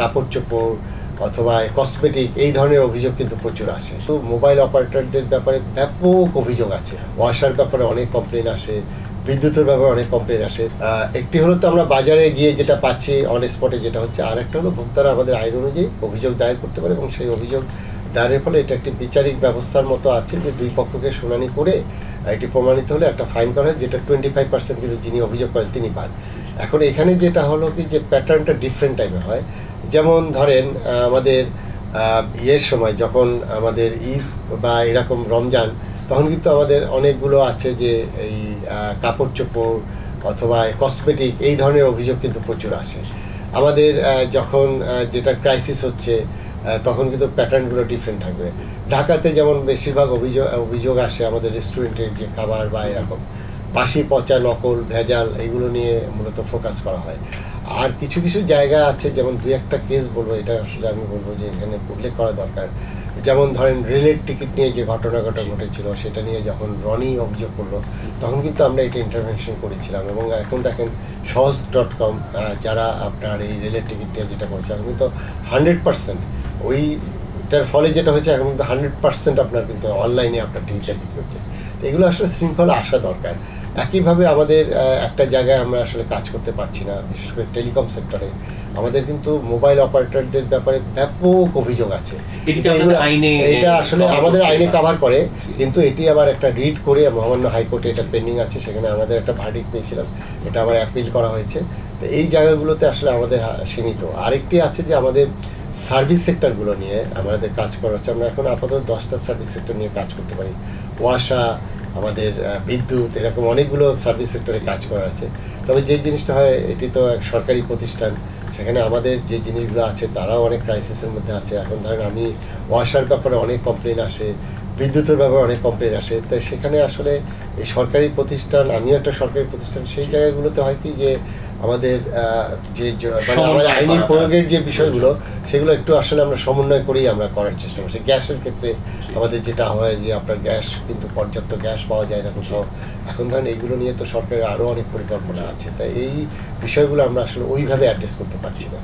কাপড় চোপড় অথবা কসমেটিক এই ধরনের অভিযোগ কিন্তু প্রচুর আসে। তো মোবাইল অপারেটরদের ব্যাপারে ব্যাপক অভিযোগ আছে, ওয়াশার ব্যাপারে অনেক কমপ্লেন আসে, বিদ্যুতের ব্যাপারে অনেক কমপ্লেন আসে। একটি হলো তো আমরা বাজারে গিয়ে যেটা পাচ্ছি অন স্পটে যেটা হচ্ছে, আর একটা হলো ভোক্তারা আমাদের আইন অনুযায়ী অভিযোগ দায়ের করতে পারে এবং সেই অভিযোগ দায়ের ফলে এটা একটি বিচারিক ব্যবস্থার মতো আছে যে দুই পক্ষকে শুনানি করে এটি প্রমাণিত হলে একটা ফাইন করা হয়, যেটা 25% কিন্তু যিনি অভিযোগ করেন তিনি পান। এখন এখানে যেটা হলো কি যে প্যাটার্নটা ডিফারেন্ট টাইপের হয়। যেমন ধরেন আমাদের ইয়ের সময় যখন আমাদের ঈদ বা এরকম রমজান, তখন কিন্তু আমাদের অনেকগুলো আছে যে এই কাপড় চোপড় অথবা কসমেটিক এই ধরনের অভিযোগ কিন্তু প্রচুর আসে। আমাদের যখন যেটা ক্রাইসিস হচ্ছে তখন কিন্তু প্যাটার্নগুলো ডিফারেন্ট থাকবে। ঢাকাতে যেমন বেশিরভাগ অভিযোগ আসে আমাদের রেস্টুরেন্টের যে খাবার বা এরকম বাসি পচা নকল ভেজাল এইগুলো নিয়ে মূলত ফোকাস করা হয়। আর কিছু কিছু জায়গা আছে, যেমন দুই একটা কেস বলবো, এটা আসলে আমি বলবো যে এখানে উল্লেখ করা দরকার। যেমন ধরেন রেলের টিকিট নিয়ে যে ঘটনাটা ঘটেছিল, সেটা নিয়ে যখন রনি অভিযোগ করলো তখন কিন্তু আমরা এটা ইন্টারভেনশন করেছিলাম। এবং এখন দেখেন সহজ.com যারা আপনার এই রেলের টিকিট নিয়ে যেটা করেছে, এখন কিন্তু 100% ওইটার ফলে যেটা হয়েছে, এখন কিন্তু 100% আপনার কিন্তু অনলাইনে আপনার টিকিটটা বিক্রি হচ্ছে। তো এগুলো আসলে শৃঙ্খলা আসা দরকার। একইভাবে আমাদের একটা জায়গায় আমরা আসলে কাজ করতে পারছি না, বিশেষ করে টেলিকম সেক্টরে আমাদের কিন্তু মোবাইল অপারেটরদের ব্যাপারে ব্যাপক অভিযোগ আছে। এটা আসলে আমাদের আইনে কভার করে, কিন্তু এটি আবার একটা রিড করে মহামান্য হাইকোর্টে এটা পেন্ডিং আছে, সেখানে আমাদের একটা ভার্ডিক্ট পেয়েছিলাম, এটা আবার অ্যাপিল করা হয়েছে। তো এই জায়গাগুলোতে আসলে আমাদের সীমিত। আরেকটি আছে যে আমাদের সার্ভিস সেক্টরগুলো নিয়ে আমাদের কাজ করা হচ্ছে। আমরা এখন আপাতত 10টা সার্ভিস সেক্টর নিয়ে কাজ করতে পারি, ওয়াসা, আমাদের বিদ্যুৎ, এরকম অনেকগুলো সার্ভিস সেক্টরে কাজ করা আছে। তবে যে জিনিসটা হয়, এটি তো এক সরকারি প্রতিষ্ঠান, সেখানে আমাদের যে জিনিসগুলো আছে তারাও অনেক ক্রাইসিসের মধ্যে আছে। এখন ধরেন আমি ওয়াশার ব্যাপারে অনেক কমপ্লেন আসে, বিদ্যুতের ব্যাপারে অনেক কমপ্লেন আসে। তাই সেখানে আসলে এই সরকারি প্রতিষ্ঠান, আমিও একটা সরকারি প্রতিষ্ঠান, সেই জায়গাগুলোতে হয় কি যে আমাদের যে মানে আমাদের আইনি প্রয়োগের যে বিষয়গুলো, সেগুলো একটু আসলে আমরা সমন্বয় করেই আমরা করার চেষ্টা করছি। গ্যাসের ক্ষেত্রে আমাদের যেটা হয় যে আপনার গ্যাস কিন্তু পর্যাপ্ত গ্যাস পাওয়া যায় না কোথাও। এখন ধরেন এইগুলো নিয়ে তো সরকারের আরও অনেক পরিকল্পনা আছে, তাই এই বিষয়গুলো আমরা আসলে ওইভাবে অ্যাড্রেস করতে পারছি না।